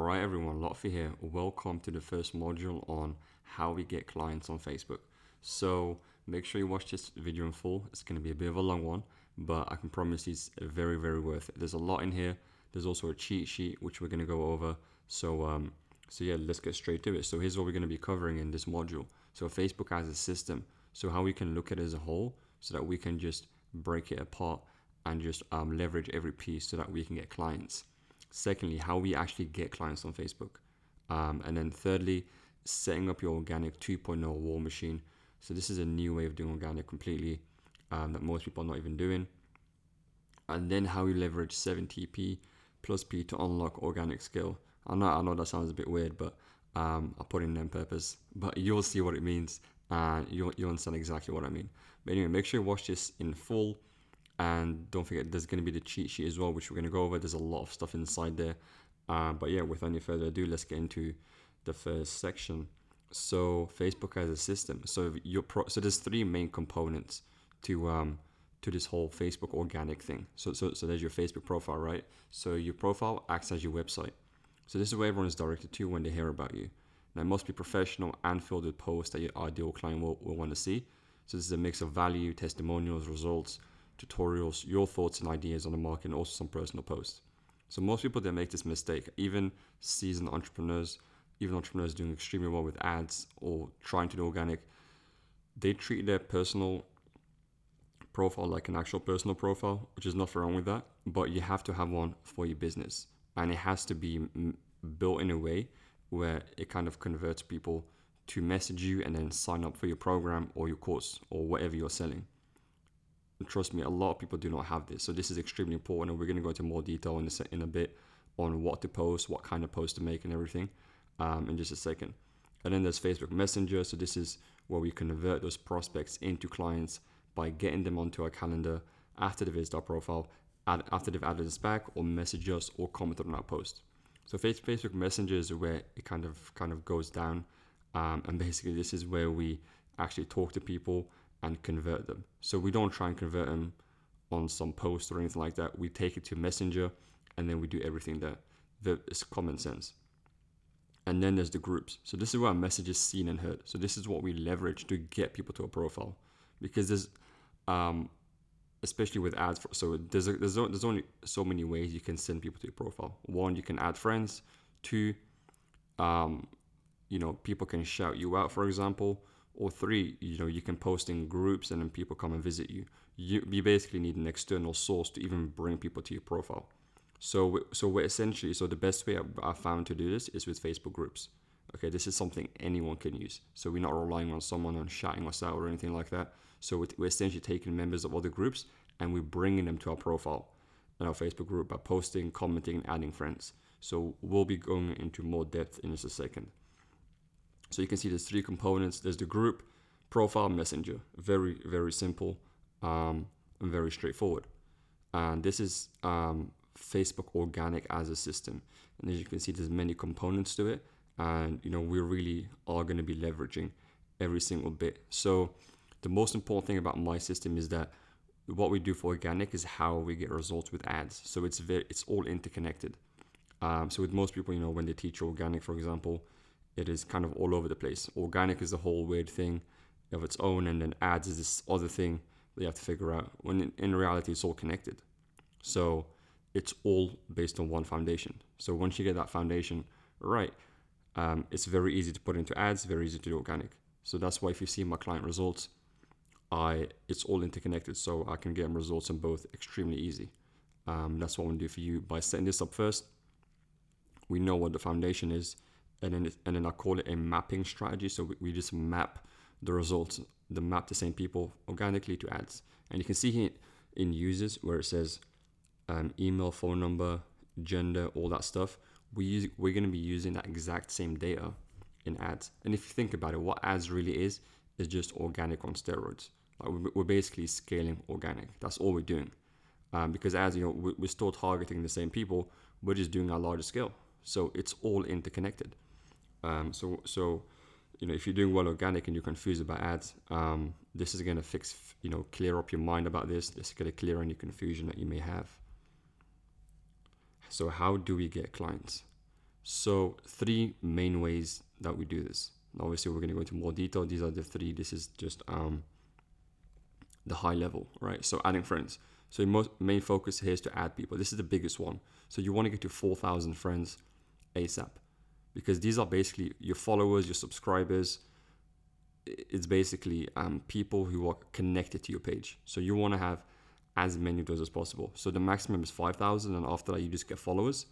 Alright everyone, Lotfi here. Welcome to the first module on how we get clients on Facebook. So make sure you watch this video in full. It's going to be a bit of a long one, but I can promise it's very, very worth it. There's a lot in here. There's also a cheat sheet, which we're going to go over. So yeah, let's get straight to it. So here's what we're going to be covering in this module. So Facebook as a system. So how we can look at it as a whole so that we can just break it apart and just leverage every piece so that we can get clients. Secondly, how we actually get clients on Facebook. And then thirdly, setting up your organic 2.0 wall machine. So this is a new way of doing organic completely that most people are not even doing. And then how we leverage 7TP plus P to unlock organic scale. I know that sounds a bit weird, but I put in on purpose. But you'll see what it means and you'll understand exactly what I mean. But anyway, make sure you watch this in full. And don't forget, there's going to be the cheat sheet as well, which we're going to go over. There's a lot of stuff inside there. But yeah, without any further ado, let's get into the first section. So Facebook as a system. So there's three main components to this whole Facebook organic thing. So there's your Facebook profile, right? So your profile acts as your website. So this is where everyone is directed to when they hear about you. Now, it must be professional and filled with posts that your ideal client will want to see. So this is a mix of value, testimonials, results, tutorials, your thoughts and ideas on the market, and also some personal posts. So most people, they make this mistake, even seasoned entrepreneurs, even entrepreneurs doing extremely well with ads or trying to do organic, they treat their personal profile like an actual personal profile, which is nothing wrong with that, but you have to have one for your business. And it has to be built in a way where it kind of converts people to message you and then sign up for your program or your course or whatever you're selling. Trust me, a lot of people do not have this. So this is extremely important, and we're going to go into more detail in a bit on what to post, what kind of post to make and everything in just a second. And then there's Facebook Messenger. So this is where we convert those prospects into clients by getting them onto our calendar after they visit our profile, after they've added us back or message us or commented on our post. So Facebook Messenger is where it kind of goes down. And basically this is where we actually talk to people and convert them. So we don't try and convert them on some post or anything like that. We take it to Messenger and then we do everything there. It's common sense. And then there's the groups. So this is where our message is seen and heard. So this is what we leverage to get people to a profile, because there's especially with ads. So there's only so many ways you can send people to your profile. One, you can add friends. Two, people can shout you out, for example. Or three, you can post in groups and then people come and visit you. You basically need an external source to even bring people to your profile. So we're essentially, the best way I found to do this is with Facebook groups. Okay, this is something anyone can use. So we're not relying on someone on shouting us out or anything like that. So we're essentially taking members of other groups and we're bringing them to our profile in our Facebook group by posting, commenting, and adding friends. So we'll be going into more depth in just a second. So you can see there's three components. There's the group, profile, messenger. Very, very simple and very straightforward. And this is Facebook organic as a system. And as you can see, there's many components to it. And, we really are going to be leveraging every single bit. So the most important thing about my system is that what we do for organic is how we get results with ads. So it's all interconnected. So with most people, when they teach organic, for example, it is kind of all over the place. Organic is a whole weird thing of its own, and then ads is this other thing that you have to figure out, when in reality it's all connected. So it's all based on one foundation. So once you get that foundation right, it's very easy to put into ads, very easy to do organic. So that's why if you see my client results, it's all interconnected, so I can get them results in both extremely easy. That's what I'm gonna do for you. By setting this up first, we know what the foundation is, and then I call it a mapping strategy. So we just map the results, map the same people organically to ads. And you can see here in users where it says email, phone number, gender, all that stuff. We're going to be using that exact same data in ads. And if you think about it, what ads really is just organic on steroids. Like we're basically scaling organic. That's all we're doing. Because ads, we're still targeting the same people. We're just doing our larger scale. So it's all interconnected. If you're doing well organic and you're confused about ads, this is going to clear up your mind about this. This is going to clear any confusion that you may have. So how do we get clients? So 3 main ways that we do this. Obviously, we're going to go into more detail. These are the 3. This is just the high level, right? So adding friends. So your main focus here is to add people. This is the biggest one. So you want to get to 4,000 friends ASAP, because these are basically your followers, your subscribers. It's basically people who are connected to your page. So you want to have as many of those as possible. So the maximum is 5,000, and after that you just get followers.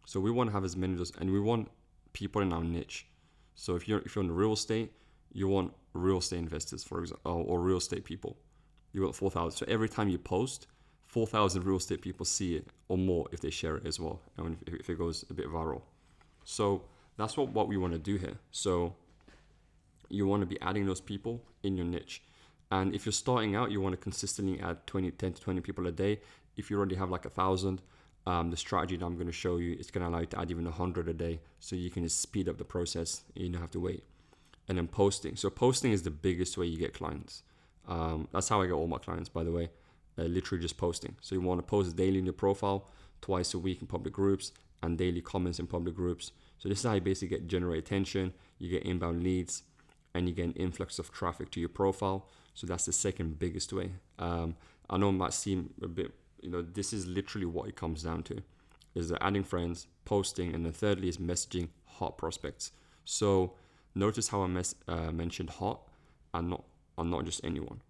So we want to have as many of those, and we want people in our niche. So if you're in real estate, you want real estate investors, for example, or real estate people. You want 4,000. So every time you post, 4,000 real estate people see it or more if they share it as well, and if it goes a bit viral. So that's what we want to do here. So you want to be adding those people in your niche. And if you're starting out, you want to consistently add 10 to 20 people a day. If you already have like 1,000, the strategy that I'm going to show you is going to allow you to add even 100 a day, so you can just speed up the process. You don't have to wait. And then posting. So posting is the biggest way you get clients. That's how I get all my clients, by the way. Literally just posting. So you want to post daily in your profile, twice a week in public groups, and daily comments in public groups. So this is how you basically generate attention. You get inbound leads, and you get an influx of traffic to your profile. So that's the second biggest way. I know it might seem a bit, this is literally what it comes down to, is adding friends, posting, and then thirdly is messaging hot prospects. So notice how I mentioned hot and not just anyone.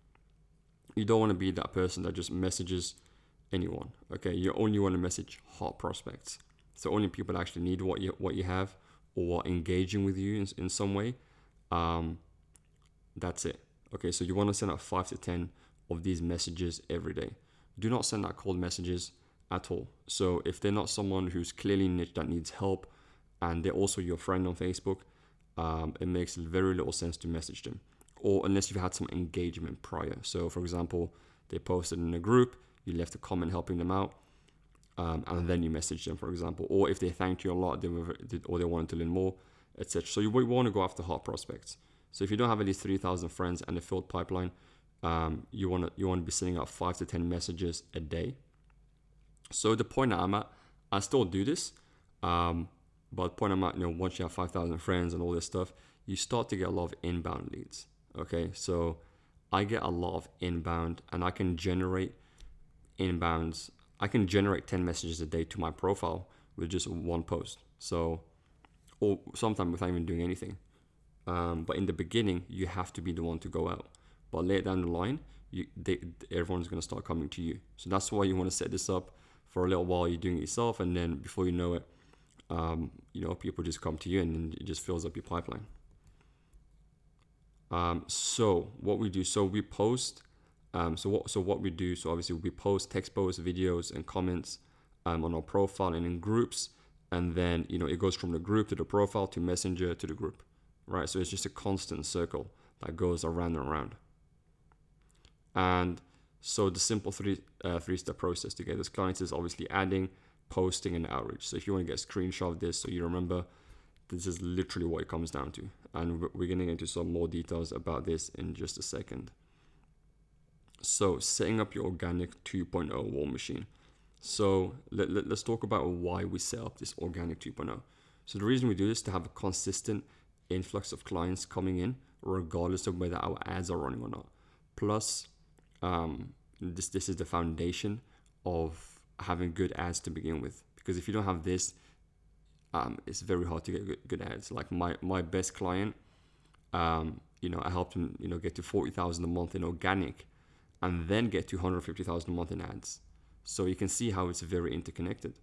You don't want to be that person that just messages anyone. Okay, you only want to message hot prospects. So only people that actually need what you have or are engaging with you in some way. That's it. Okay, so you want to send out 5 to 10 of these messages every day. Do not send out cold messages at all. So if they're not someone who's clearly niche that needs help, and they're also your friend on Facebook, it makes very little sense to message them, or unless you've had some engagement prior. So for example, they posted in a group, you left a comment helping them out, and then you message them, for example, or if they thanked you a lot, or they wanted to learn more, etc. So you want to go after hot prospects. So if you don't have at least 3,000 friends and a filled pipeline, you want to be sending out 5 to 10 messages a day. So the point that I'm at, I still do this, but the point I'm at, once you have 5,000 friends and all this stuff, you start to get a lot of inbound leads. Okay, so I get a lot of inbound, and I can generate inbounds. I can generate 10 messages a day to my profile with just one post. So, or sometimes without even doing anything. But in the beginning, you have to be the one to go out. But later down the line, everyone's going to start coming to you. So that's why you want to set this up for a little while. You're doing it yourself, and then before you know it, people just come to you, and then it just fills up your pipeline. So what we do, we post. What we do, so obviously we post text posts, videos, and comments on our profile and in groups, and then it goes from the group to the profile to Messenger to the group, right? So it's just a constant circle that goes around and around. And so the simple three-step process to get this clients is obviously adding, posting, and outreach. So if you want to get a screenshot of this so you remember, this is literally what it comes down to. And we're getting into some more details about this in just a second. So setting up your organic 2.0 wall machine. So let's talk about why we set up this organic 2.0. So the reason we do this is to have a consistent influx of clients coming in, regardless of whether our ads are running or not. Plus, this is the foundation of having good ads to begin with. Because if you don't have this, it's very hard to get good ads. Like my best client, I helped him, get to 40,000 a month in organic, and then get to 150,000 a month in ads. So you can see how it's very interconnected.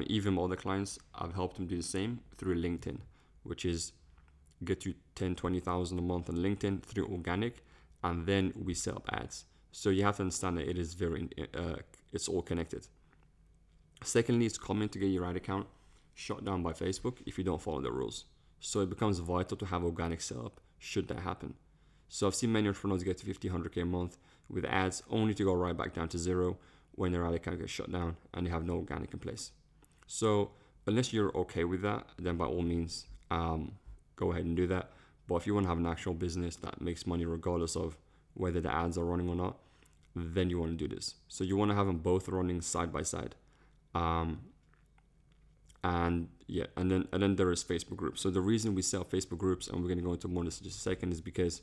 Even my other clients, I've helped them do the same through LinkedIn, which is get to 10, 20,000 a month on LinkedIn through organic, and then we set up ads. So you have to understand that it is it's all connected. Secondly, it's common to get your ad account shut down by Facebook if you don't follow the rules. So it becomes vital to have organic setup should that happen. So I've seen many entrepreneurs get to 50, 100K a month with ads only to go right back down to zero when their ad account gets shut down and they have no organic in place. So unless you're okay with that, then by all means, go ahead and do that. But if you want to have an actual business that makes money regardless of whether the ads are running or not, then you want to do this. So you want to have them both running side by side. And yeah, and then there is Facebook groups. So the reason we set up Facebook groups, and we're going to go into more in just a second, is because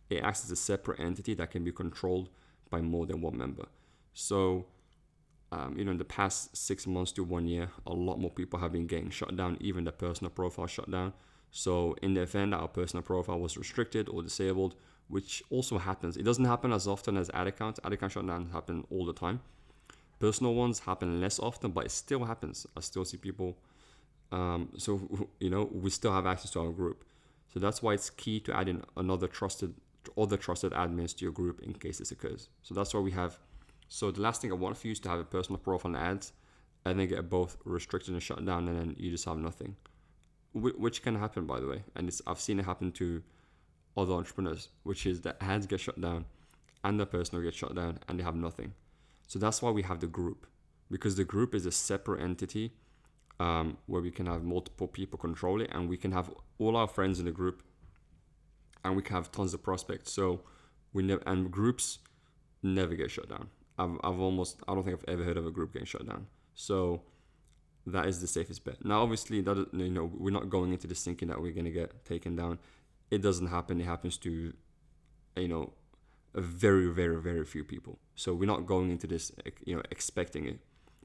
it acts as a separate entity that can be controlled by more than one member. So in the past 6 months to 1 year, a lot more people have been getting shut down, even their personal profile shut down. So in the event that our personal profile was restricted or disabled, which also happens, it doesn't happen as often as ad accounts. Ad account shutdowns happen all the time. Personal ones happen less often, but it still happens. I still see people. So we still have access to our group. So that's why it's key to add in other trusted admins to your group in case this occurs. So that's why we have. So the last thing I want for you is to have a personal profile and ads, and then get both restricted and shut down, and then you just have nothing, which can happen, by the way. And I've seen it happen to other entrepreneurs, which is the ads get shut down and the personal get shut down and they have nothing. So that's why we have the group, because the group is a separate entity where we can have multiple people control it, and we can have all our friends in the group, and we can have tons of prospects. So and groups never get shut down. I don't think I've ever heard of a group getting shut down. So that is the safest bet. Now, obviously, we're not going into this thinking that we're going to get taken down. It doesn't happen. It happens to, a very, very, very few people. So we're not going into this, expecting it.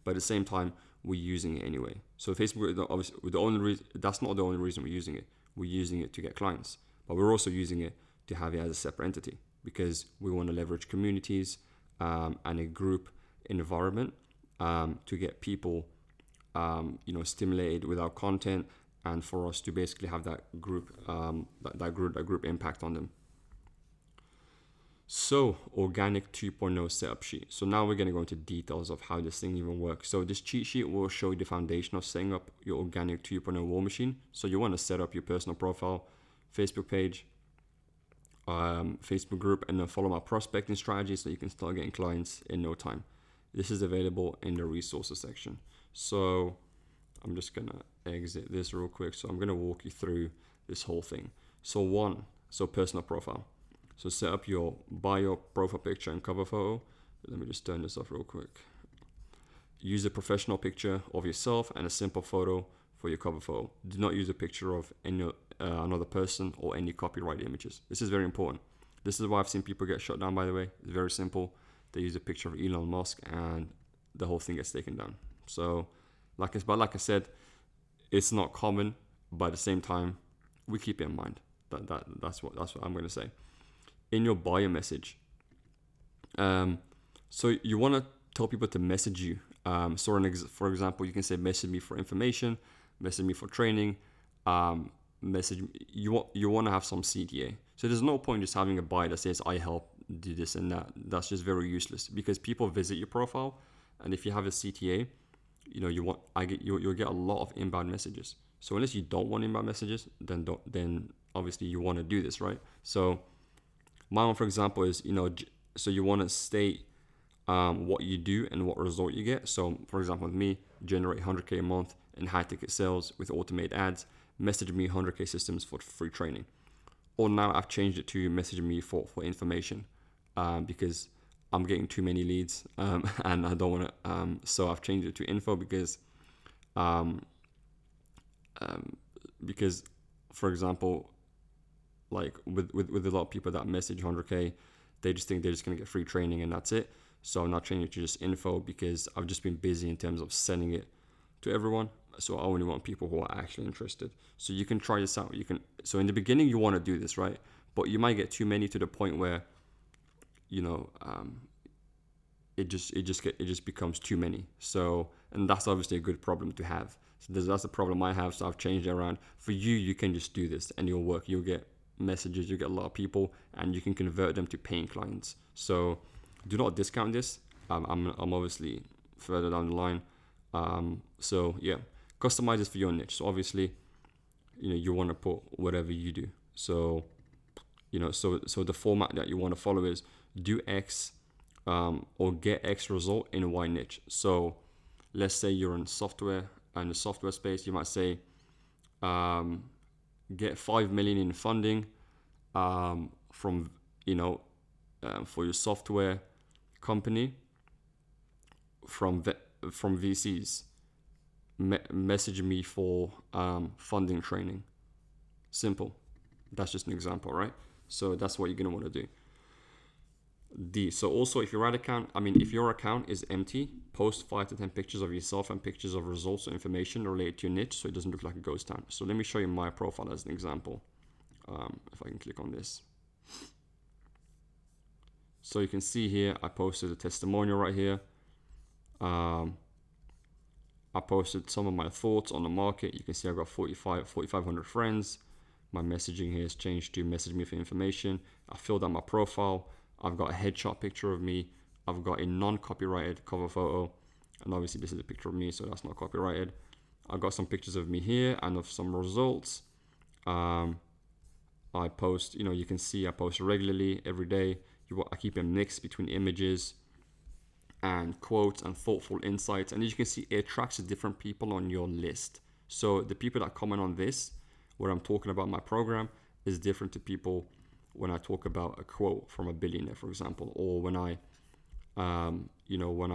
But at the same time, we're using it anyway. So Facebook, obviously, that's not the only reason we're using it. We're using it to get clients, but we're also using it to have it as a separate entity, because we want to leverage communities and a group environment to get people, stimulated with our content, and for us to basically have that group impact on them. So, organic 2.0 setup sheet. So now we're going to go into details of how this thing even works. So this cheat sheet will show you the foundation of setting up your organic 2.0 war machine. So you want to set up your personal profile, Facebook page, Facebook group, and then follow my prospecting strategy so you can start getting clients in no time. This is available in the resources section. So I'm just going to exit this real quick. So I'm going to walk you through this whole thing. So personal profile. So set up your bio, profile picture, and cover photo. Let me just turn this off real quick. Use a professional picture of yourself and a simple photo for your cover photo. Do not use a picture of another person or any copyright images. This is very important. This is why I've seen people get shut down, by the way. It's very simple. They use a picture of Elon Musk and the whole thing gets taken down. So, like I said, it's not common, but at the same time, we keep it in mind. That's what I'm going to say. In your bio message, so you want to tell people to message you. For example, you can say message me for information, message me for training, message you want to have some CTA. So there's no point just having a bio that says I help do this and that. That's just very useless, because people visit your profile, and if you have a CTA, you'll get a lot of inbound messages. So unless you don't want inbound messages, then obviously you want to do this, right? So my one, for example, is, so you want to state what you do and what result you get. So, for example, with me, generate 100K a month in high ticket sales with automated ads. Message me 100K systems for free training. Or now I've changed it to message me for information because I'm getting too many leads and I don't want to. So I've changed it to info because, for example, like with a lot of people that message 100K, they just think they're just going to get free training and that's it. So I'm not changing it to just info because I've just been busy in terms of sending it to everyone. So I only want people who are actually interested. So you can try this out. So in the beginning you want to do this, right? But you might get too many to the point where, it just becomes too many. So, and that's obviously a good problem to have. So that's the problem I have. So I've changed it around. For you can just do this and it'll work. You'll get messages, you get a lot of people, and you can convert them to paying clients. So do not discount this. I'm obviously further down the line. So yeah, customize this for your niche. So obviously, you want to put whatever you do. So, so the format that you want to follow is do X or get X result in Y niche. So let's say you're in software and the software space, you might say, get 5 million in funding from for your software company from VCs. message me for funding training. Simple. That's just an example, right? So that's what you're gonna want to do. So also, if your ad account, if your account is empty, post 5 to 10 pictures of yourself and pictures of results or information related to your niche, so it doesn't look like a ghost town. So let me show you my profile as an example. If I can click on this. So you can see here, I posted a testimonial right here. I posted some of my thoughts on the market. You can see I've got 4,500 friends. My messaging here has changed to message me for information. I filled out my profile. I've got a headshot picture of me. I've got a non-copyrighted cover photo. And obviously this is a picture of me, so that's not copyrighted. I've got some pictures of me here and of some results. I post, you can see I post regularly every day. I keep a mix between images and quotes and thoughtful insights. And as you can see, it attracts different people on your list. So the people that comment on this, where I'm talking about my program, is different to people when I talk about a quote from a billionaire, for example, or when I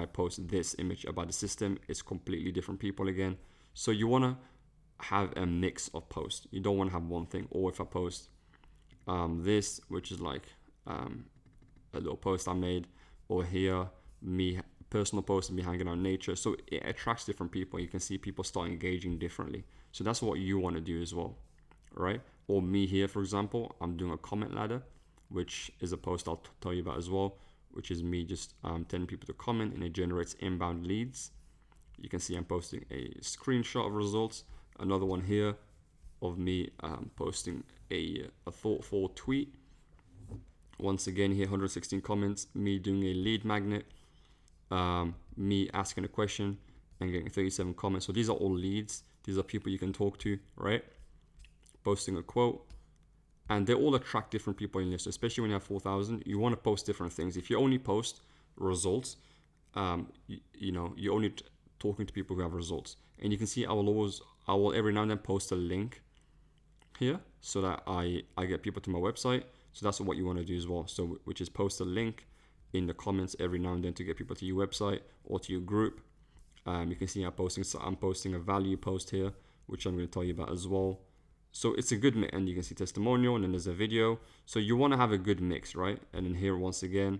post this image about the system, it's completely different people again. So you want to have a mix of posts. You don't want to have one thing. Or if I post this, which is like a little post I made, or here, personal post of me hanging out in nature. So it attracts different people. You can see people start engaging differently. So that's what you want to do as well, right? Or me here, for example, I'm doing a comment ladder, which is a post I'll tell you about as well, which is me just telling people to comment, and it generates inbound leads. You can see I'm posting a screenshot of results. Another one here of me posting a thoughtful tweet. Once again here, 116 comments, me doing a lead magnet, me asking a question and getting 37 comments. So these are all leads. These are people you can talk to, right? Posting a quote, and they all attract different people in your list. Especially when you have 4,000, you want to post different things. If you only post results, you're only talking to people who have results. And you can see I will every now and then post a link here so that I get people to my website. So that's what you want to do as well. So which is post a link in the comments every now and then to get people to your website or to your group. You can see I'm posting a value post here, which I'm going to tell you about as well. So it's a good mix, and you can see testimonial, and then there's a video. So you want to have a good mix, right? And then here once again,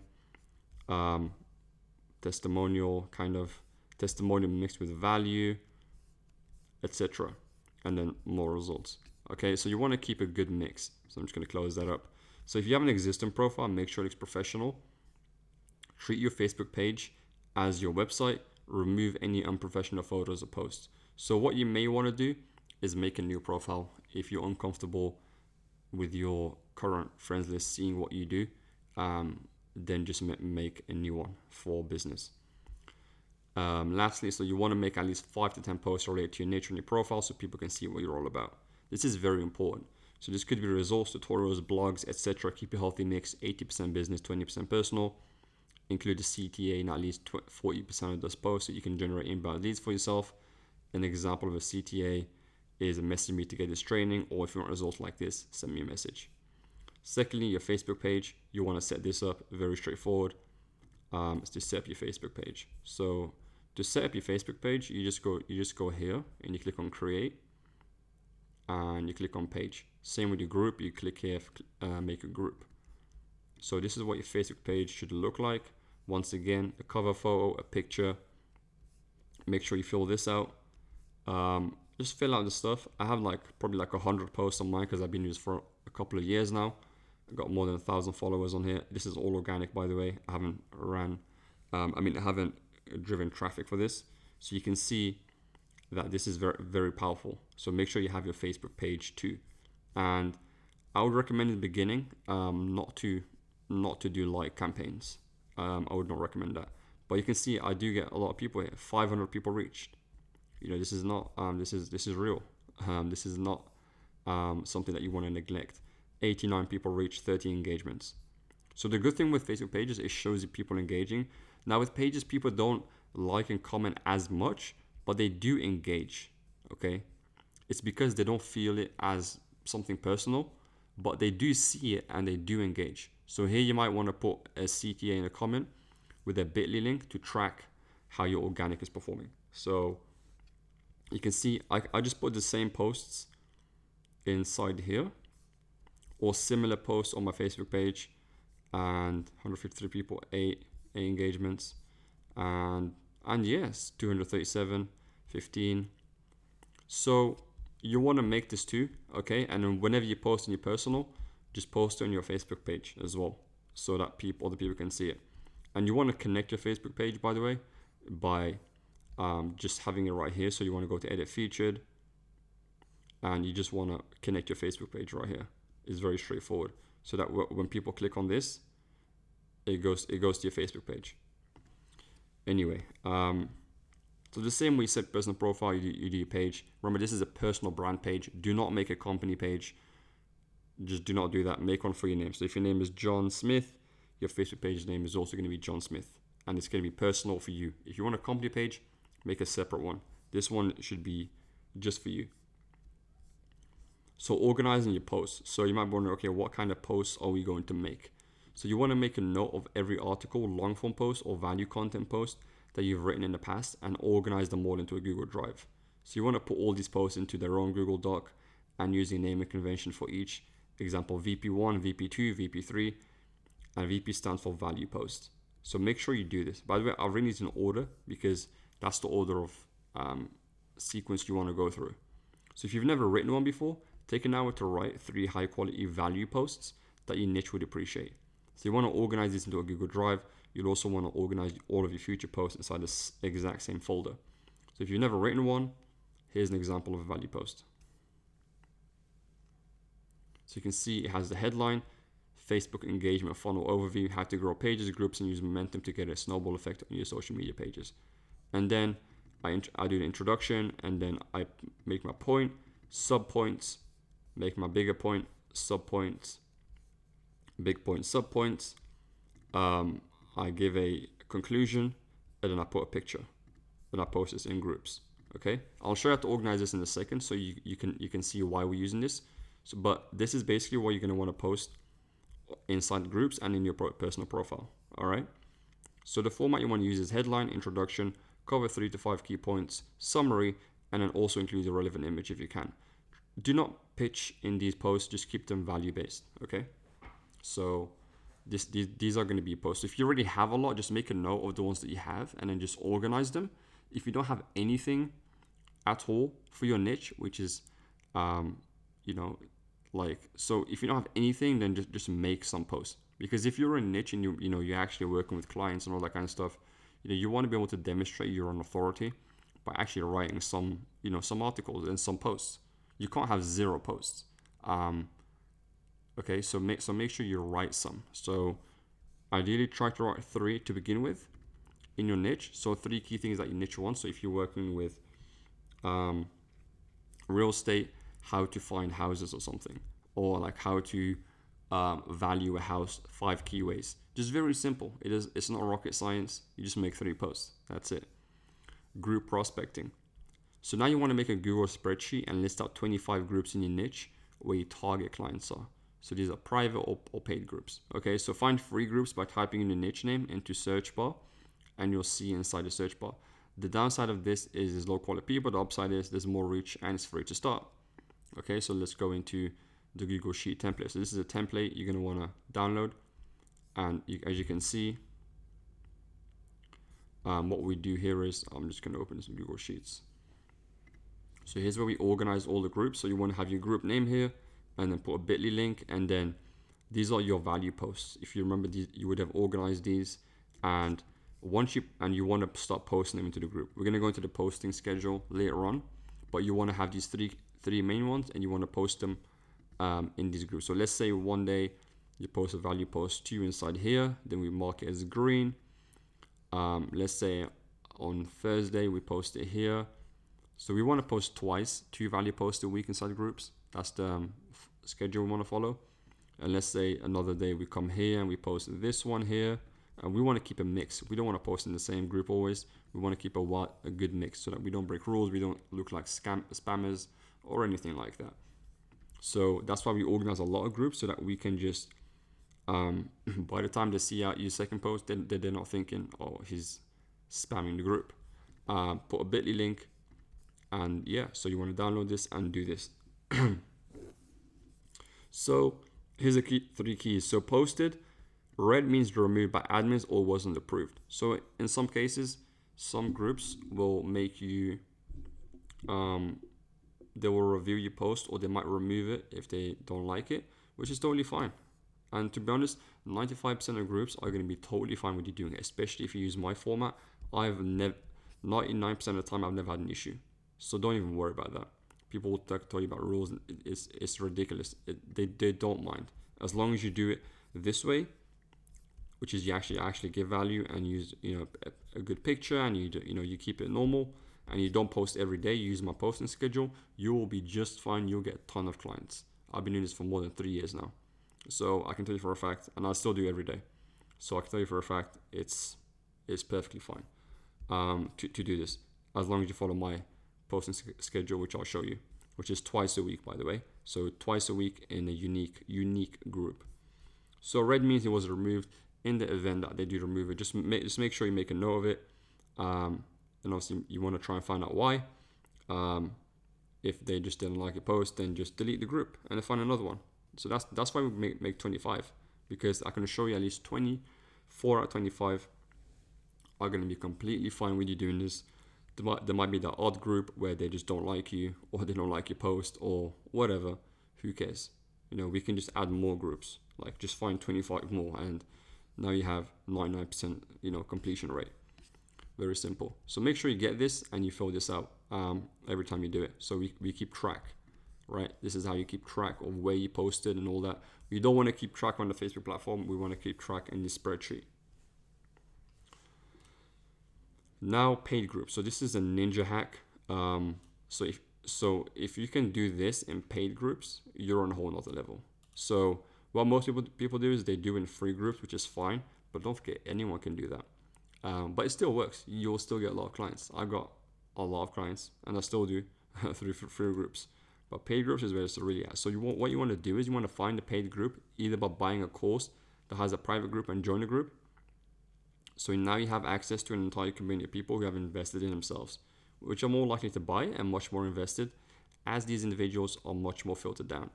testimonial mixed with value, etc. And then more results. Okay, so you want to keep a good mix. So I'm just going to close that up. So if you have an existing profile, make sure it's professional. Treat your Facebook page as your website. Remove any unprofessional photos or posts. So what you may want to do is make a new profile if you're uncomfortable with your current friends list seeing what you do. Then just make a new one for business. Lastly, so you want to make at least 5 to 10 posts related to your niche on your profile so people can see what you're all about. This is very important. So this could be results, tutorials, blogs, etc. Keep a healthy mix, 80% business, 20% personal. Include a CTA in at least 40% of those posts so you can generate inbound leads for yourself. An example of a CTA is a message me to get this training, or if you want results like this, send me a message. Secondly, your Facebook page, you want to set this up. Very straightforward. It's to set up your Facebook page. So to set up your Facebook page, you just go here and you click on create, and you click on page. Same with your group, you click here, make a group. So this is what your Facebook page should look like. Once again, a cover photo, a picture. Make sure you fill this out. Just fill out the stuff. I have probably 100 posts on mine because I've been doing this for a couple of years now. I've got more than 1,000 followers on here. This is all organic, by the way. I haven't I haven't driven traffic for this. So you can see that this is very, very powerful. So make sure you have your Facebook page too. And I would recommend in the beginning not to do like campaigns. I would not recommend that. But you can see I do get a lot of people here. 500 people reached. This is not this is real. This is not something that you want to neglect. 89 people reached, 30 engagements. So the good thing with Facebook pages, it shows you people engaging. Now with pages, people don't like and comment as much, but they do engage. Okay, it's because they don't feel it as something personal, but they do see it and they do engage. So here you might want to put a CTA in a comment with a bit.ly link to track how your organic is performing. So You can see I just put the same posts inside here, or similar posts on my Facebook page, and 153 people, eight engagements, and yes, 237, 15. So you want to make this too, okay? And then whenever you post on your personal, just post it on your Facebook page as well, so that other people can see it. And you want to connect your Facebook page, by the way, by just having it right here. So you want to go to edit featured, and you just want to connect your Facebook page right here. It's very straightforward. So that when people click on this, it goes to your Facebook page. Anyway, so the same way you set personal profile, you do your page. Remember, this is a personal brand page. Do not make a company page. Just do not do that. Make one for your name. So if your name is John Smith, your Facebook page name is also going to be John Smith, and it's going to be personal for you. If you want a company page, make a separate one. This one should be just for you. So organizing your posts. So you might wonder, okay, what kind of posts are we going to make? So you want to make a note of every article, long form post or value content post that you've written in the past, and organize them all into a Google Drive. So you want to put all these posts into their own Google Doc and using naming convention for each. Example, VP1, VP2, VP3, and VP stands for value post. So make sure you do this. By the way, I've written these in order because that's the order of sequence you want to go through. So if you've never written one before, take an hour to write 3 high quality value posts that your niche would appreciate. So you want to organize this into a Google Drive. You'll also want to organize all of your future posts inside this exact same folder. So if you've never written one, here's an example of a value post. So you can see it has the headline, Facebook engagement funnel overview, how to grow pages, groups, and use momentum to get a snowball effect on your social media pages. And then I do the introduction, and then I make my point, sub points, make my bigger point, sub points, big point, sub points. I give a conclusion, and then I put a picture. Then I post this in groups. Okay, I'll show you how to organize this in a second, so you can see why we're using this. So, but this is basically what you're going to want to post inside groups and in your personal profile. All right. So the format you want to use is headline, introduction, cover 3 to 5 key points, summary, and then also include a relevant image if you can. Do not pitch in these posts, just keep them value based. Okay. So these are going to be posts. If you already have a lot, just make a note of the ones that you have and then just organize them. If you don't have anything at all for your niche, which is, so if you don't have anything, then just make some posts. Because if you're a niche and you're actually working with clients and all that kind of stuff, you want to be able to demonstrate your own authority by actually writing some articles and some posts. You can't have 0 posts. Okay, so make sure you write some. So ideally try to write 3 to begin with in your niche. So 3 key things that your niche wants. So if you're working with real estate, how to find houses or something, or like how to value a house, 5 key ways. Just very simple. It's not rocket science. You just make 3 posts. That's it. Group prospecting. So now you want to make a Google spreadsheet and list out 25 groups in your niche where your target clients are. So these are private or paid groups. Okay, so find free groups by typing in the niche name into search bar, and you'll see inside the search bar. The downside of this is there's low quality people. The upside is there's more reach and it's free to start. Okay, so let's go into the Google Sheet template. So this is a template you're going to want to download. And as you can see, what we do here is, I'm just going to open some Google Sheets. So here's where we organize all the groups. So you want to have your group name here, and then put a bit.ly link, and then these are your value posts. If you remember these, you would have organized these, and you want to start posting them into the group. We're going to go into the posting schedule later on, but you want to have these three main ones, and you want to post them in these groups. So let's say one day you post a value post 2 inside here, then we mark it as green. Let's say on Thursday we post it here. So we want to post twice, 2 value posts a week inside groups. That's the schedule we want to follow. And let's say another day we come here and we post this one here. And we want to keep a mix. We don't want to post in the same group always. We want to keep a good mix so that we don't break rules. We don't look like spammers or anything like that. So that's why we organize a lot of groups, so that we can just, by the time they see out your second post, they're not thinking, oh, he's spamming the group. Put a bit.ly link, And yeah, so you want to download this and do this. So here's the three keys. So posted, red means removed by admins or wasn't approved. So in some cases, some groups will make you, they will review your post, or they might remove it if they don't like it, which is totally fine. And to be honest, 95% of groups are going to be totally fine with you doing it, especially if you use my format. I've never, 99% of the time, I've never had an issue. So don't even worry about that. People will tell you about rules. It's ridiculous. They don't mind. As long as you do it this way, which is you actually give value and use a good picture, and you keep it normal, and you don't post every day, you use my posting schedule, you will be just fine. You'll get a ton of clients. I've been doing this for more than 3 years now. So I can tell you for a fact, and I still do every day. So I can tell you for a fact, it's perfectly fine to do this, as long as you follow my posting schedule, which I'll show you, which is twice a week, by the way. So twice a week in a unique group. So red means it was removed. In the event that they do remove it, just make sure you make a note of it. And obviously you want to try and find out why. If they just didn't like a post, then just delete the group and then find another one. So that's why we make 25, because I can show you at least 24 out of 25 are going to be completely fine with you doing this. There might be that odd group where they just don't like you, or they don't like your post, or whatever. Who cares? We can just add more groups. Like, just find 25 more, and now you have 99% completion rate. Very simple. So make sure you get this and you fill this out every time you do it. So we keep track, right? This is how you keep track of where you posted and all that. We don't want to keep track on the Facebook platform. We want to keep track in the spreadsheet. Now, paid groups. So this is a ninja hack. So if you can do this in paid groups, you're on a whole nother level. So what most people do is they do in free groups, which is fine, but don't forget, anyone can do that. But it still works. You'll still get a lot of clients. I got a lot of clients, and I still do through free groups. But paid groups is where it's really at. So what you want to do is you want to find a paid group, either by buying a course that has a private group and join a group. So now you have access to an entire community of people who have invested in themselves, which are more likely to buy and much more invested, as these individuals are much more filtered down.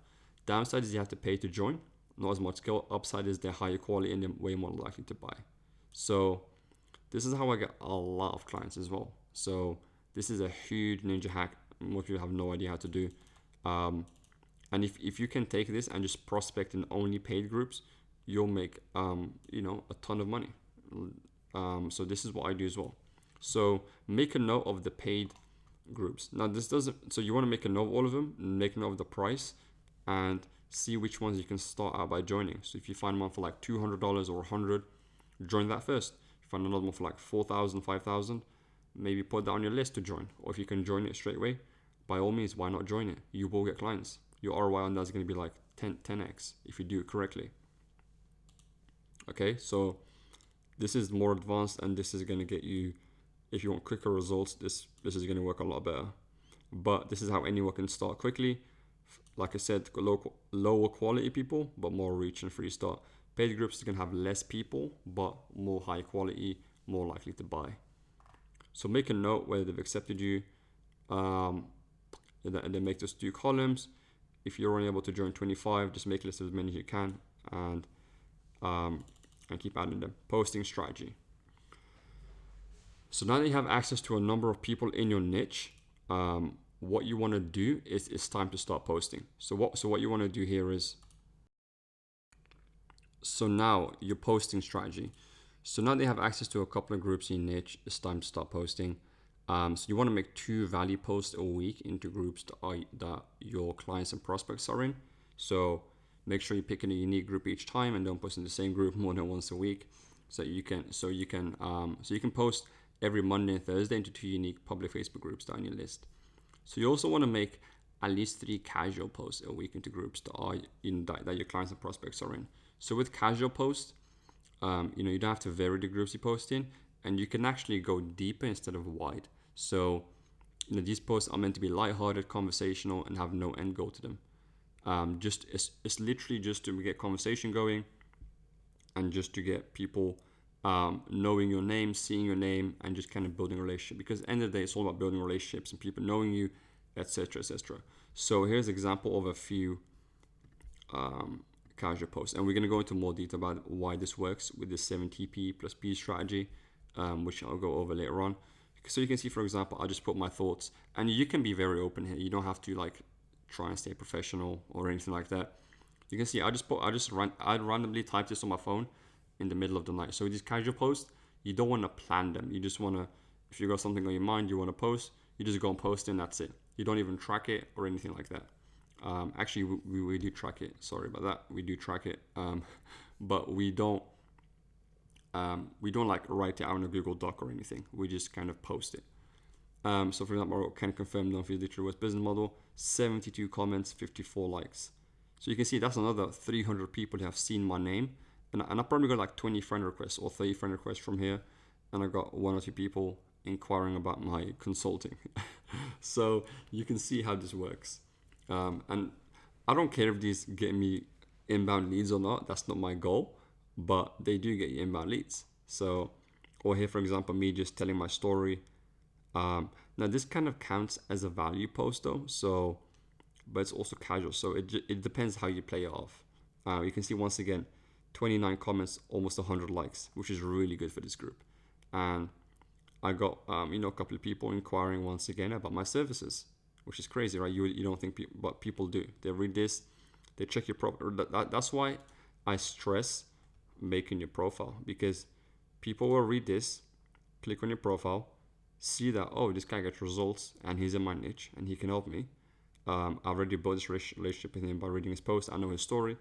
Downside is you have to pay to join, not as much skill. Upside is they're higher quality and they're way more likely to buy. So this is how I get a lot of clients as well. So this is a huge ninja hack. Most people have no idea how to do. And if you can take this and just prospect in only paid groups, you'll make a ton of money. So this is what I do as well. So make a note of the paid groups. Now this doesn't, so you want to make a note of all of them, make a note of the price, and see which ones you can start out by joining. So if you find one for like $200 or $100, join that first. If you find another one for like $4,000, $5,000, maybe put that on your list to join. Or if you can join it straight away, by all means, why not join it? You will get clients. Your ROI on that is going to be like 10x if you do it correctly. Okay, so this is more advanced, and this is going to get you, if you want quicker results, this is going to work a lot better. But this is how anyone can start quickly. Like I said, lower quality people, but more reach and free start. Paid groups can have less people, but more high quality, more likely to buy. So make a note whether they've accepted you, and then make those 2 columns. If you're only able to join 25, just make a list of as many as you can, and keep adding them. Posting strategy. So now that you have access to a number of people in your niche, what you want to do is it's time to start posting. So what you want to do here is, so now your posting strategy. So now they have access to a couple of groups in your niche, it's time to start posting. So you want to make 2 value posts a week into groups that your clients and prospects are in. So make sure you pick a unique group each time, and don't post in the same group more than once a week. So you can post every Monday and Thursday into 2 unique public Facebook groups that are on your list. So you also want to make at least 3 casual posts a week into groups that your clients and prospects are in. So with casual posts, you don't have to vary the groups you post in, and you can actually go deeper instead of wide. So these posts are meant to be lighthearted, conversational, and have no end goal to them. It's literally just to get conversation going, and just to get people knowing your name, seeing your name, and just kind of building a relationship. Because at the end of the day, it's all about building relationships and people knowing you, etc., etc. So here's an example of a few casual posts, and we're going to go into more detail about why this works with the 7TP plus P strategy, which I'll go over later on. So you can see, for example, I just put my thoughts, and you can be very open here. You don't have to like try and stay professional or anything like that. You can see I randomly typed this on my phone in the middle of the night. So with these casual posts, you don't want to plan them. You just want to, if you got something on your mind you want to post, you just go and post it, and that's it. You don't even track it or anything like that. Actually, we do track it. Sorry about that. We do track it, but we don't like write it out in a Google Doc or anything. We just kind of post it. So for example, I can confirm the Untitled Chapter business model. 72 comments, 54 likes. So you can see that's another 300 people who have seen my name, and I probably got like 20 friend requests or 30 friend requests from here, and I got 1 or 2 people inquiring about my consulting. So you can see how this works. And I don't care if these get me inbound leads or not. That's not my goal, but they do get you inbound leads. So, or here, for example, me just telling my story. Now this kind of counts as a value post though. So, but it's also casual. So it depends how you play it off. You can see once again, 29 comments, almost 100 likes, which is really good for this group. And I got, a couple of people inquiring once again about my services, which is crazy, right? You don't think people, but people do. They read this, they check your profile. That's why I stress making your profile, because people will read this, click on your profile, see that, oh, this guy gets results and he's in my niche and he can help me. I've already built this relationship with him by reading his post. I know his story.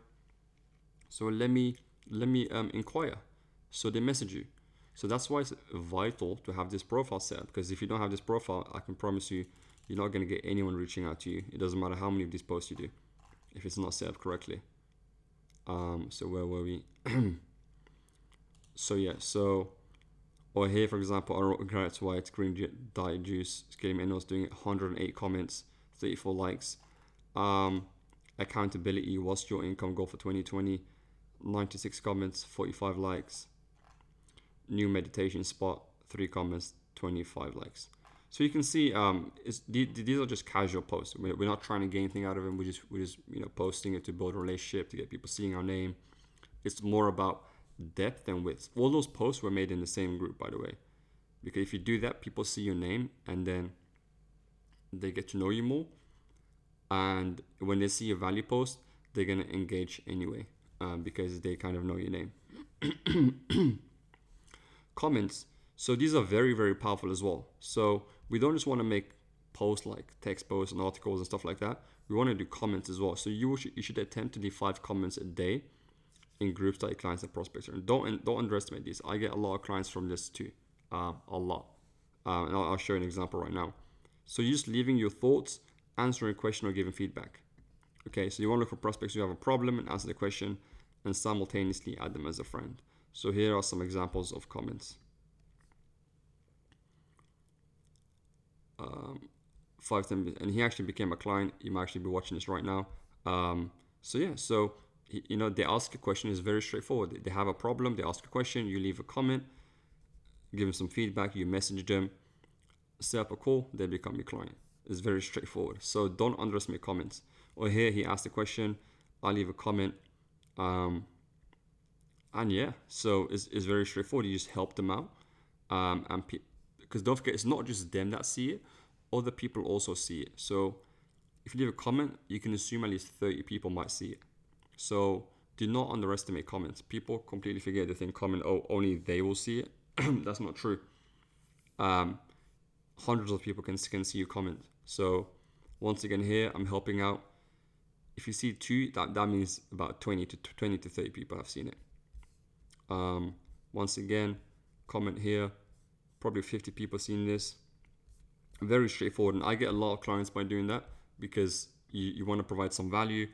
So let me inquire. So they message you. So that's why it's vital to have this profile set up, because if you don't have this profile, I can promise you, you're not going to get anyone reaching out to you. It doesn't matter how many of these posts you do if it's not set up correctly. So where were we? Or here, for example, I wrote carrots white, green diet juice, scaling and I was doing 108 comments, 34 likes. Accountability, what's your income goal for 2020? 96 comments, 45 likes. New meditation spot, 3 comments, 25 likes. So you can see, these are just casual posts. We're not trying to gain anything out of them. We're just posting it to build a relationship, to get people seeing our name. It's more about depth and width. All those posts were made in the same group, by the way, because if you do that, people see your name and then they get to know you more. And when they see a value post, they're gonna engage anyway, because they kind of know your name. Comments. So these are very, very powerful as well. So we don't just want to make posts like text posts and articles and stuff like that. We want to do comments as well. So you should attempt to do 5 comments a day in groups that your clients and prospects are. And don't underestimate these. I get a lot of clients from this too, a lot. And I'll show you an example right now. So you're just leaving your thoughts, answering a question, or giving feedback. Okay, so you want to look for prospects who have a problem and answer the question, and simultaneously add them as a friend. So here are some examples of comments. 5 10, and he actually became a client. You might actually be watching this right now. They ask a question. Is very straightforward. They have a problem, they ask a question, you leave a comment, give them some feedback, you message them, set up a call, they become your client. It's very straightforward. So don't underestimate comments. Or here he asked a question, I leave a comment, so it's very straightforward. You just help them out, because don't forget, it's not just them that see it, other people also see it. So if you leave a comment, you can assume at least 30 people might see it. So do not underestimate comments. People completely forget, they think comment, oh, only they will see it. That's not true. Hundreds of people can see your comment. So once again, here I'm helping out. If you see 2, that means about 20 to 30 people have seen it. Once again, comment here, probably 50 people seen this. Very straightforward, and I get a lot of clients by doing that, because you want to provide some value,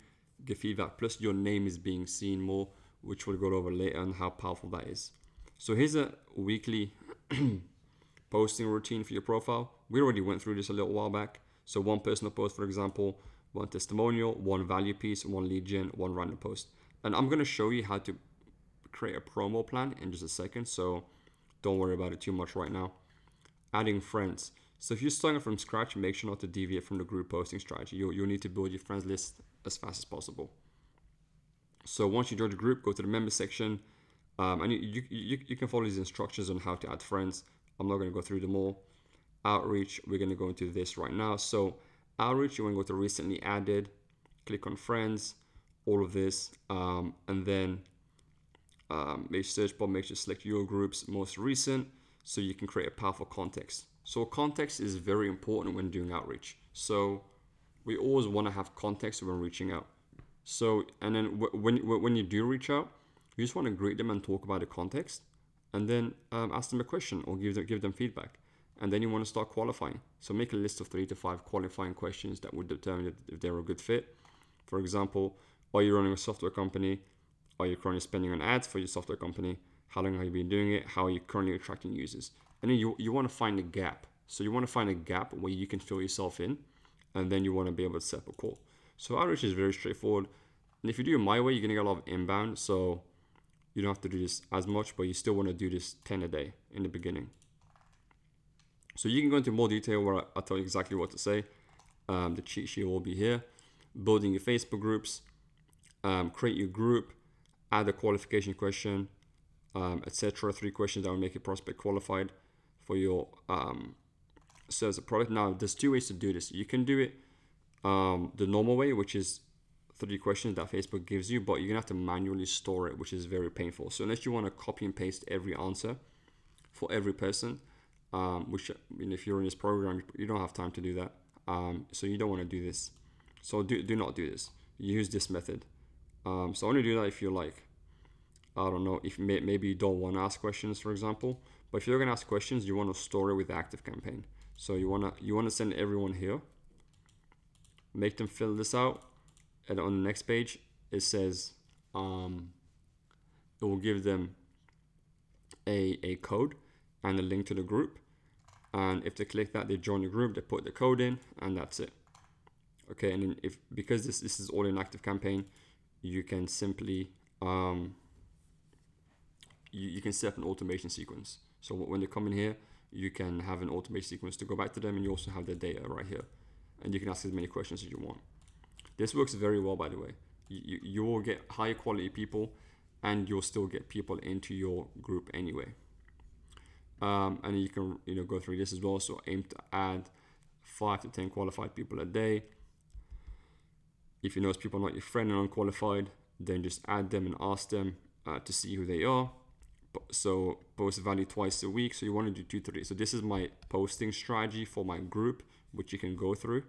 give feedback, plus your name is being seen more, which we'll go over later on how powerful that is. So here's a weekly posting routine for your profile. We already went through this a little while back. So 1 personal post, for example, 1 testimonial, 1 value piece, 1 lead gen, 1 random post. And I'm going to show you how to create a promo plan in just a second, so don't worry about it too much right now. Adding friends. So if you're starting from scratch, make sure not to deviate from the group posting strategy. You'll need to build your friends list as fast as possible. So once you join the group, go to the member section, and you can follow these instructions on how to add friends. I'm not going to go through them all. Outreach, we're going to go into this right now. So outreach, you want to go to recently added, click on friends, all of this, and then make search bar, make sure to select your group's most recent, so you can create a powerful context. So context is very important when doing outreach. So we always want to have context when reaching out. So, and then when you do reach out, you just want to greet them and talk about the context, and then ask them a question or give them feedback. And then you want to start qualifying. So make a list of 3 to 5 qualifying questions that would determine if they're a good fit. For example, are you running a software company? Are you currently spending on ads for your software company? How long have you been doing it? How are you currently attracting users? And then you want to find a gap. So you want to find a gap where you can fill yourself in, and then you want to be able to set up a call. So outreach is very straightforward. And if you do it my way, you're going to get a lot of inbound. So you don't have to do this as much, but you still want to do this 10 a day in the beginning. So you can go into more detail where I'll tell you exactly what to say. The cheat sheet will be here. Building your Facebook groups, create your group, add a qualification question, etc. 3 questions that will make your prospect qualified for your service or product. Now, there's 2 ways to do this. You can do it the normal way, which is 3 questions that Facebook gives you, but you're gonna have to manually store it, which is very painful. So unless you want to copy and paste every answer for every person, which, if you're in this program, you don't have time to do that. So you don't want to do this. So do not do this. Use this method. So only do that if you're like, I don't know, if maybe you don't want to ask questions, for example. But if you're gonna ask questions, you want to store it with ActiveCampaign. So you wanna send everyone here, make them fill this out, and on the next page it says it will give them a code and a link to the group. And if they click that, they join the group, they put the code in, and that's it. Okay, and then because this is all in ActiveCampaign, you can simply you can set up an automation sequence. So when they come in here, you can have an automation sequence to go back to them, and you also have their data right here, and you can ask as many questions as you want. This works very well, by the way. You will get high quality people, and you'll still get people into your group anyway. And you can go through this as well. So aim to add 5 to 10 qualified people a day. If you notice people are not your friend and unqualified, then just add them and ask them to see who they are. So post value twice a week. So you want to do 2 to 3. So this is my posting strategy for my group, which you can go through.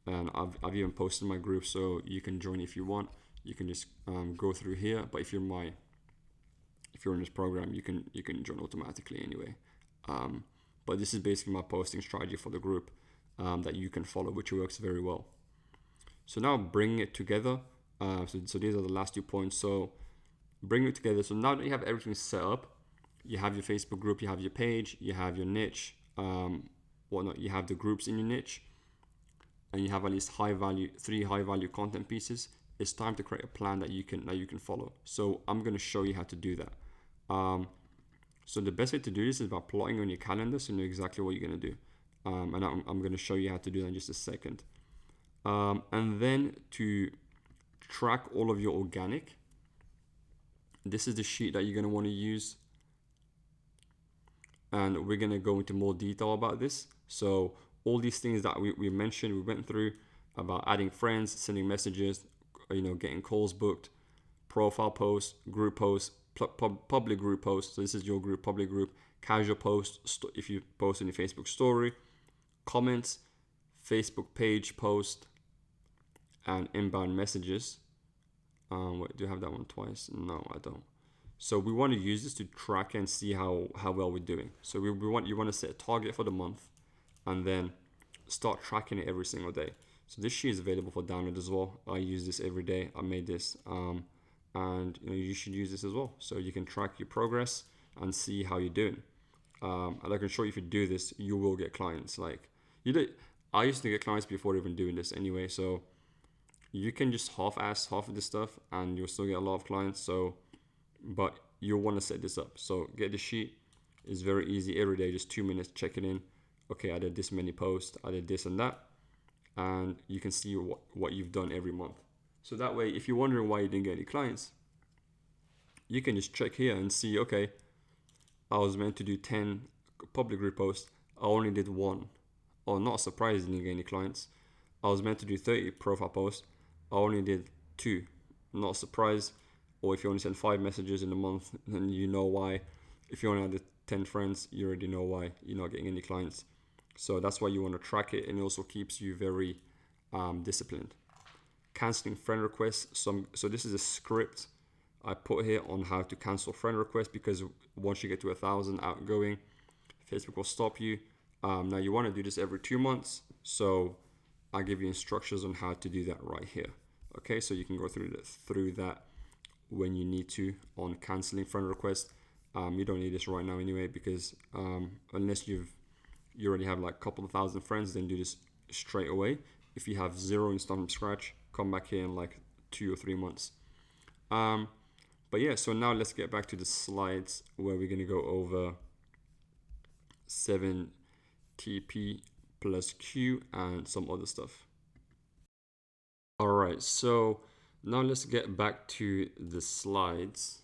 And I've even posted my group, so you can join if you want. You can just go through here. But if you're in this program, you can join automatically anyway. But this is basically my posting strategy for the group that you can follow, which works very well. So now bring it together. So these are the last 2 points. So bring it together. So now that you have everything set up, you have your Facebook group, you have your page, you have your niche, whatnot. You have the groups in your niche, and you have at least 3 high value content pieces. It's time to create a plan that you can follow. So I'm going to show you how to do that. So the best way to do this is by plotting on your calendar, so you know exactly what you're going to do. And I'm going to show you how to do that in just a second. And then to track all of your organic, this is the sheet that you're going to want to use. And we're going to go into more detail about this. So all these things that we mentioned, we went through about adding friends, sending messages, getting calls booked, profile posts, group posts, public group posts. So this is your group, public group, casual posts, if you post in your Facebook story, comments, Facebook page post, and inbound messages. Wait, do you have that one twice? No, I don't. So we want to use this to track and see how well we're doing. So you want to set a target for the month, and then start tracking it every single day. So this sheet is available for download as well. I use this every day. I made this, and you should use this as well, so you can track your progress and see how you're doing. And I can show you, if you do this, you will get clients. I used to get clients before even doing this anyway. So you can just half-ass half of this stuff, and you'll still get a lot of clients. So, but you'll want to set this up. So get the sheet. It's very easy. Every day, just 2 minutes, check it in. Okay, I did this many posts, I did this and that, and you can see what you've done every month. So that way, if you're wondering why you didn't get any clients, you can just check here and see, okay, I was meant to do 10 public group posts, I only did one. Or not surprised, didn't get any clients. I was meant to do 30 profile posts, I only did 2. Not surprised. Or if you only send 5 messages in a month, then you know why. If you only had 10 friends, you already know why you're not getting any clients. So that's why you want to track it, and it also keeps you very disciplined. Canceling friend requests. So this is a script I put here on how to cancel friend requests, because once you get to 1,000 outgoing, Facebook will stop you. Now you want to do this every 2 months, so I give you instructions on how to do that right here. Okay, so you can go through that when you need to on canceling friend requests. You don't need this right now anyway, because unless you already have like a couple of thousand friends, then do this straight away. If you have 0 and start from scratch, come back here in like 2 or 3 months. But yeah, so now let's get back to the slides where we're gonna go over 7TP plus Q and some other stuff. All right, so now let's get back to the slides.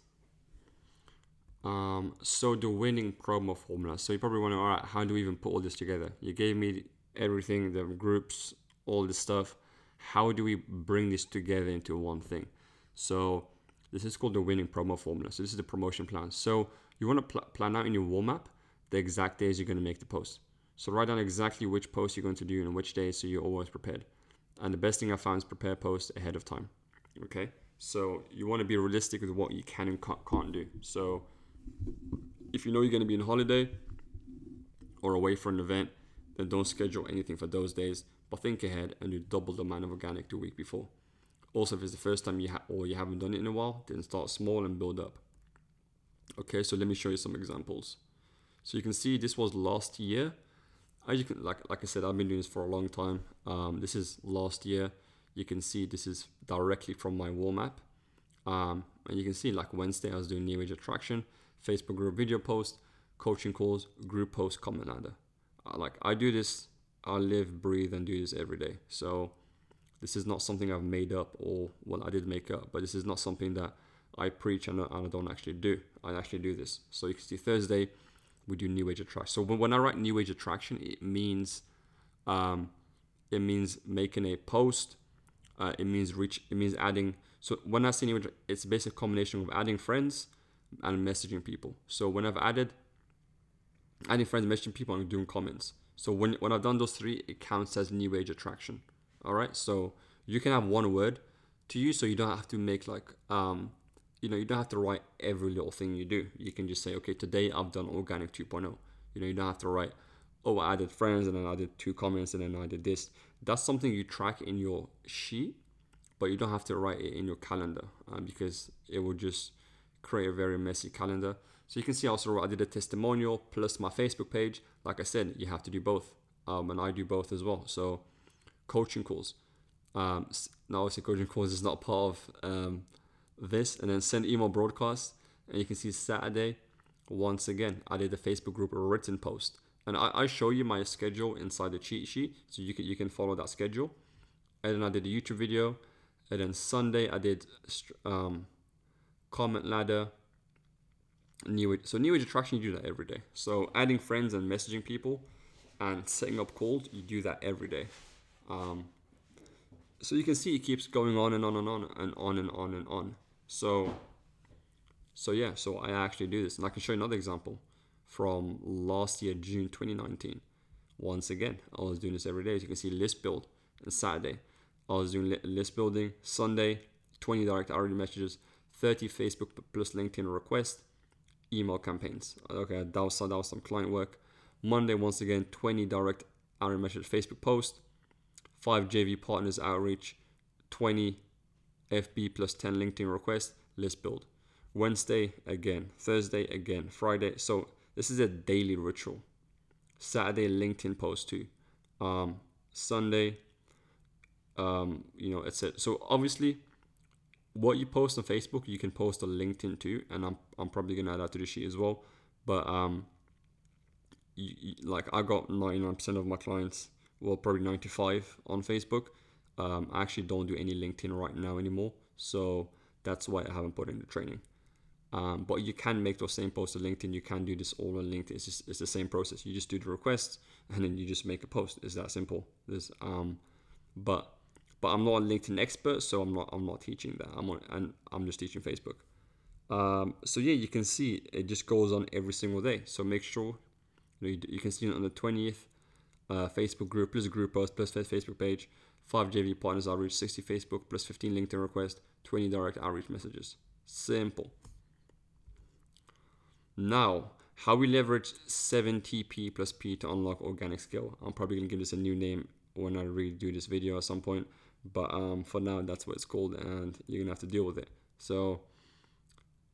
So the winning promo formula. So you probably wonder, all right, how do we even put all this together? You gave me everything, the groups, all this stuff. How do we bring this together into one thing? So this is called the winning promo formula. So this is the promotion plan. So you want to plan out in your wall map the exact days you're going to make the post. So write down exactly which post you're going to do and which days, so you're always prepared. And the best thing I found is prepare posts ahead of time. Okay, so you want to be realistic with what you can and can't do. So if you know you're going to be on holiday or away for an event, then don't schedule anything for those days, but think ahead and do double the amount of organic the week before. Also, if it's the first time you haven't done it in a while, then start small and build up. Okay, so let me show you some examples. So you can see this was last year. As you can, like I said, I've been doing this for a long time. This is last year. You can see this is directly from my wall map. And you can see like Wednesday I was doing new age attraction, Facebook group video post, coaching calls, group post, comment ladder. I do this, I live, breathe, and do this every day. So this is not something I've made up, or well, I did make up, but this is not something that I preach and I don't actually do. I actually do this. So you can see Thursday we do new age attraction. So when I write new age attraction, it means making a post. It means adding. So when I say new age, it's a basic combination of adding friends and messaging people. So when I've adding friends, messaging people, and doing comments. So when I've done those 3, it counts as new age attraction. All right. So you can have one word to use, so you don't have to make like you don't have to write every little thing you do. You can just say, okay, today I've done organic 2.0. You don't have to write, oh, I added friends and then I did 2 comments and then I did this. That's something you track in your sheet, but you don't have to write it in your calendar because it will just create a very messy calendar. So you can see also I did a testimonial plus my Facebook page. Like I said, you have to do both, and I do both as well. So coaching calls. Now obviously coaching calls is not part of this, and then send email broadcasts. And you can see Saturday, once again, I did a Facebook group written post, and I show you my schedule inside the cheat sheet, so you can follow that schedule. And then I did a YouTube video, and then Sunday I did comment ladder, new age attraction. You do that every day. So adding friends and messaging people and setting up calls, you do that every day. So you can see it keeps going on and on and on and on and on and on. So yeah, so I actually do this, and I can show you another example from last year, June 2019. Once again, I was doing this every day. As you can see, list build. And Saturday, I was doing list building. Sunday, 20 direct RD messages, 30 Facebook plus LinkedIn requests, email campaigns. Okay, that was some client work. Monday, once again, 20 direct RD message Facebook post, 5 JV partners outreach, 20 FB plus 10 LinkedIn requests, list build. Wednesday again, Thursday again, Friday. So this is a daily ritual. Saturday, LinkedIn post too. Sunday, etc. So obviously, what you post on Facebook, you can post on LinkedIn too, and I'm probably gonna add that to the sheet as well. But like I got 99% of my clients, well, probably 95 on Facebook. I actually don't do any LinkedIn right now anymore, so that's why I haven't put in the training. But you can make those same posts on LinkedIn. You can do this all on LinkedIn. It's the same process. You just do the request and then you just make a post. It's that simple. But I'm not a LinkedIn expert, so I'm not teaching that. I'm just teaching Facebook. So yeah, you can see it just goes on every single day. So make sure you can see it on the 20th. Facebook group plus a group post plus Facebook page, 5 JV partners outreach, 60 Facebook plus 15 LinkedIn requests, 20 direct outreach messages. Simple. Now, how we leverage 7TP plus P to unlock organic scale. I'm probably gonna give this a new name when I redo this video at some point, but for now that's what it's called, and you're gonna have to deal with it. So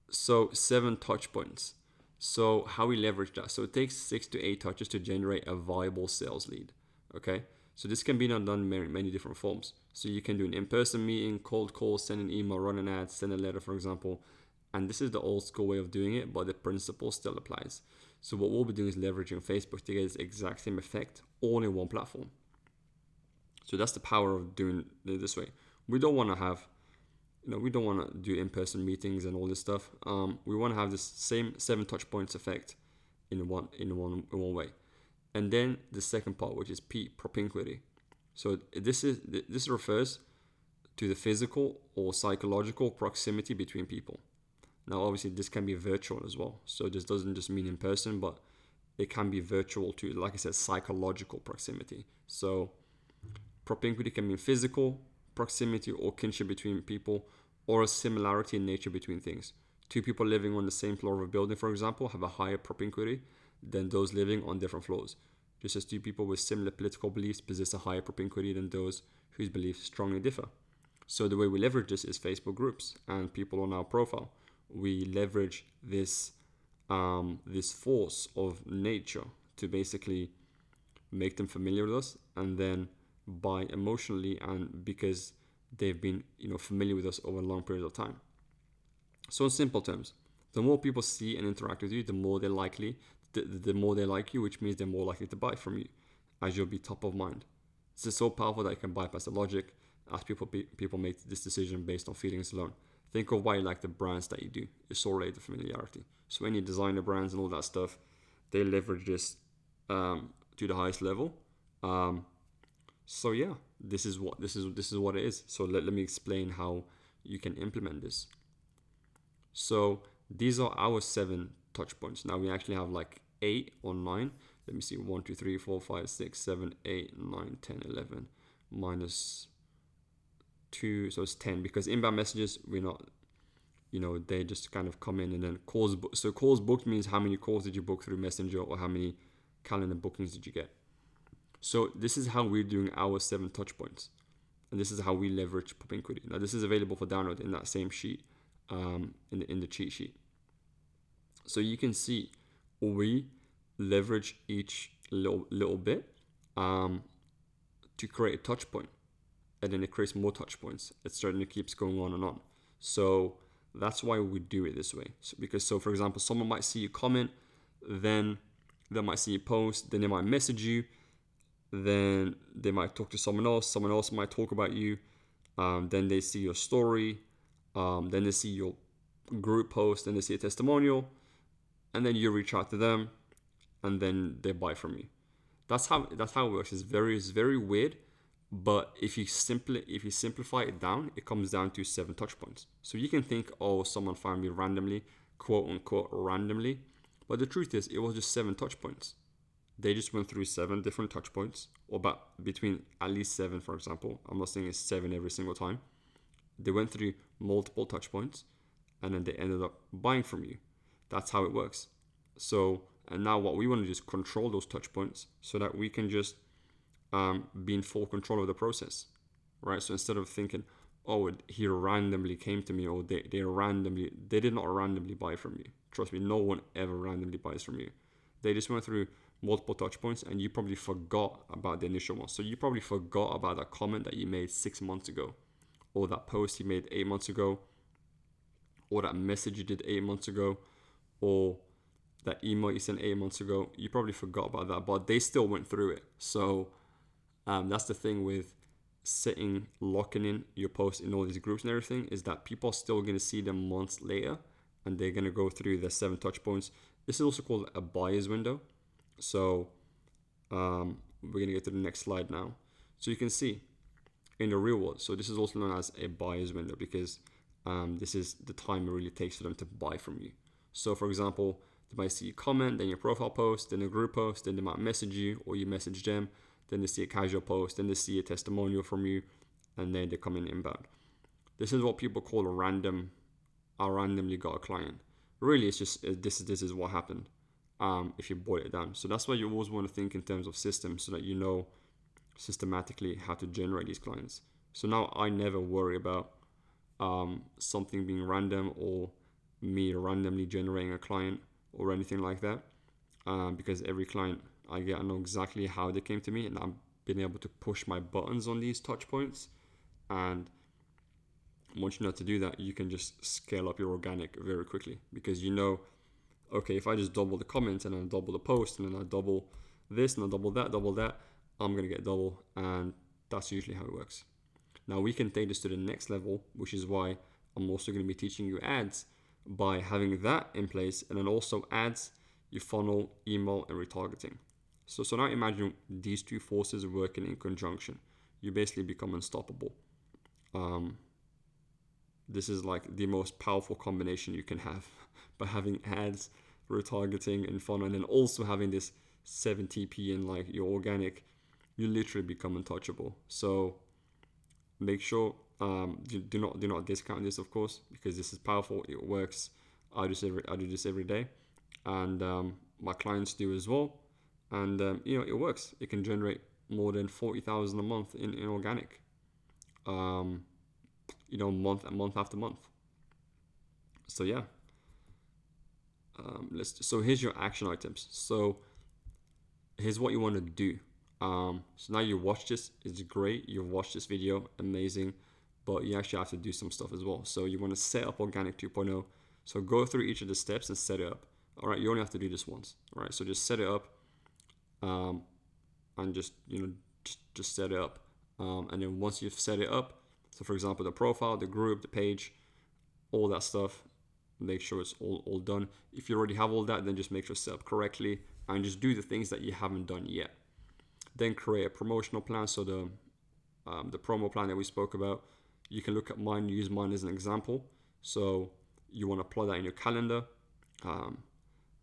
7 touch points. So how we leverage that? So it takes 6 to 8 touches to generate a viable sales lead. Okay, so this can be done in many different forms. So you can do an in-person meeting, cold call, send an email, run an ad, send a letter, for example. And this is the old school way of doing it, but the principle still applies. So what we'll be doing is leveraging Facebook to get this exact same effect all in one platform. So that's the power of doing it this way. We don't want to have, we don't want to do in-person meetings and all this stuff. We want to have this same 7 touch points effect in one way. And then the second part, which is P, propinquity. So this refers to the physical or psychological proximity between people. Now, obviously, this can be virtual as well. So this doesn't just mean in person, but it can be virtual too. Like I said, psychological proximity. So propinquity can mean physical proximity or kinship between people, or a similarity in nature between things. 2 people living on the same floor of a building, for example, have a higher propinquity than those living on different floors. Just as 2 people with similar political beliefs possess a higher propinquity than those whose beliefs strongly differ. So the way we leverage this is Facebook groups and people on our profile. We leverage this force of nature to basically make them familiar with us, and then buy emotionally, and because they've been familiar with us over a long period of time. So in simple terms, the more people see and interact with you, the more they're likely, the more they like you, which means they're more likely to buy from you, as you'll be top of mind. This is so powerful that it can bypass the logic, as people make this decision based on feelings alone. Think of why you like the brands that you do. It's all related to familiarity. So any designer brands and all that stuff, they leverage this to the highest level. So yeah, this is what it is. So let me explain how you can implement this. So these are our 7 touch points. Now we actually have like 8 or 9. Let me see, 1, 2, 3, 4, 5, 6, 7, 8, 9, 10, 11, minus 2, so it's 10, because inbound messages, we're not, they just kind of come in, and then calls. So calls booked means how many calls did you book through Messenger, or how many calendar bookings did you get. So this is how we're doing our 7 touch points, and this is how we leverage propinquity. Now this is available for download in that same sheet, in the cheat sheet. So you can see we leverage each little bit to create a touch point, and then it creates more touch points. It certainly keeps going on and on. So that's why we do it this way. So for example, someone might see you comment, then they might see you post, then they might message you, then they might talk to someone else might talk about you, then they see your story, then they see your group post, then they see a testimonial, and then you reach out to them, and then they buy from you. That's how it works. It's very weird, but if you simplify it down, it comes down to 7 touch points. So you can think, oh, someone found me randomly, quote unquote randomly, but the truth is it was just 7 touch points. They just went through 7 different touch points, or about between at least 7, for example. I'm not saying it's 7 every single time. They went through multiple touch points, and then they ended up buying from you. That's how it works. So, and now what we want to do is control those touch points so that we can just be in full control of the process, right? So instead of thinking, oh, he randomly came to me, or they did not randomly buy from you. Trust me, no one ever randomly buys from you. They just went through multiple touch points, and you probably forgot about the initial one. So you probably forgot about that comment that you made 6 months ago, or that post you made 8 months ago, or that message you did 8 months ago, or that email you sent 8 months ago, you probably forgot about that, but they still went through it. So that's the thing with locking in your post in all these groups and everything, is that people are still going to see them months later, and they're going to go through the 7 touch points. This is also called a buyer's window. So we're going to get to the next slide now. So you can see in the real world, so this is also known as a buyer's window, because this is the time it really takes for them to buy from you. So for example, they might see a comment, then your profile post, then a group post, then they might message you or you message them, then they see a casual post, then they see a testimonial from you, and then they come in inbound. This is what people call I randomly got a client. Really, it's just this is what happened if you boil it down. So that's why you always want to think in terms of systems, so that you know systematically how to generate these clients. So now I never worry about something being random, or me randomly generating a client or anything like that, because every client I get, I know exactly how they came to me, and I've been able to push my buttons on these touch points. And once you know how to do that, you can just scale up your organic very quickly, because you know, okay, if I just double the comments and then double the post and then I double this and I double that, I'm going to get double. And that's usually how it works. Now we can take this to the next level, which is why I'm also going to be teaching you ads, by having that in place, and then also ads, your funnel, email, and retargeting. So now imagine these two forces working in conjunction. You basically become unstoppable. This is like the most powerful combination you can have, by having ads, retargeting, and funnel, and then also having this 7TP and like your organic. You literally become untouchable. So make sure do not discount this, of course, because this is powerful. It works. I do this every day, and my clients do as well. And it works. It can generate more than 40,000 a month in organic. Month after month. So yeah. So here's your action items. So here's what you want to do. So now you watch this, it's great. You've watched this video, amazing. But you actually have to do some stuff as well. So you want to set up Organic 2.0. So go through each of the steps and set it up. All right, you only have to do this once. All right, so just set it up, and just set it up. And then once you've set it up, so for example, the profile, the group, the page, all that stuff, make sure it's all done. If you already have all that, then just make sure it's set up correctly, and just do the things that you haven't done yet. Then create a promotional plan. So the promo plan that we spoke about, you can look at mine, use mine as an example. So you want to plot that in your calendar,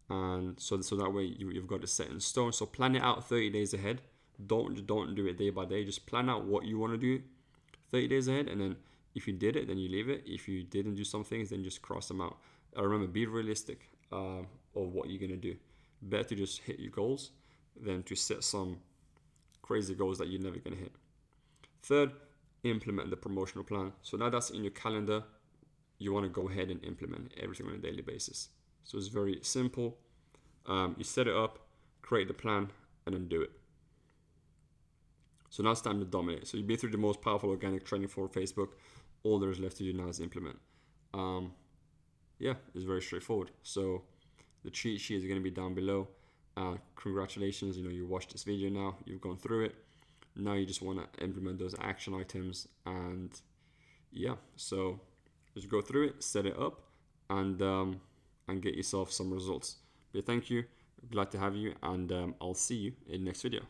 and so that way you've got it set in stone. So plan it out 30 days ahead. Don't do it day by day. Just plan out what you want to do 30 days ahead, and then if you did it, then you leave it. If you didn't do some things, then just cross them out. Remember, be realistic of what you're gonna do. Better to just hit your goals than to set some crazy goals that you're never gonna hit. Third, implement the promotional plan. So now that's in your calendar, you want to go ahead and implement everything on a daily basis. So it's very simple. You set it up, create the plan, and then do it. So now it's time to dominate. So you've been through the most powerful organic training for Facebook. All there is left to do now is implement. It's very straightforward. So the cheat sheet is going to be down below. Congratulations, you watched this video now, you've gone through it. Now you just want to implement those action items, and so just go through it, set it up, and get yourself some results. But thank you, glad to have you, and I'll see you in the next video.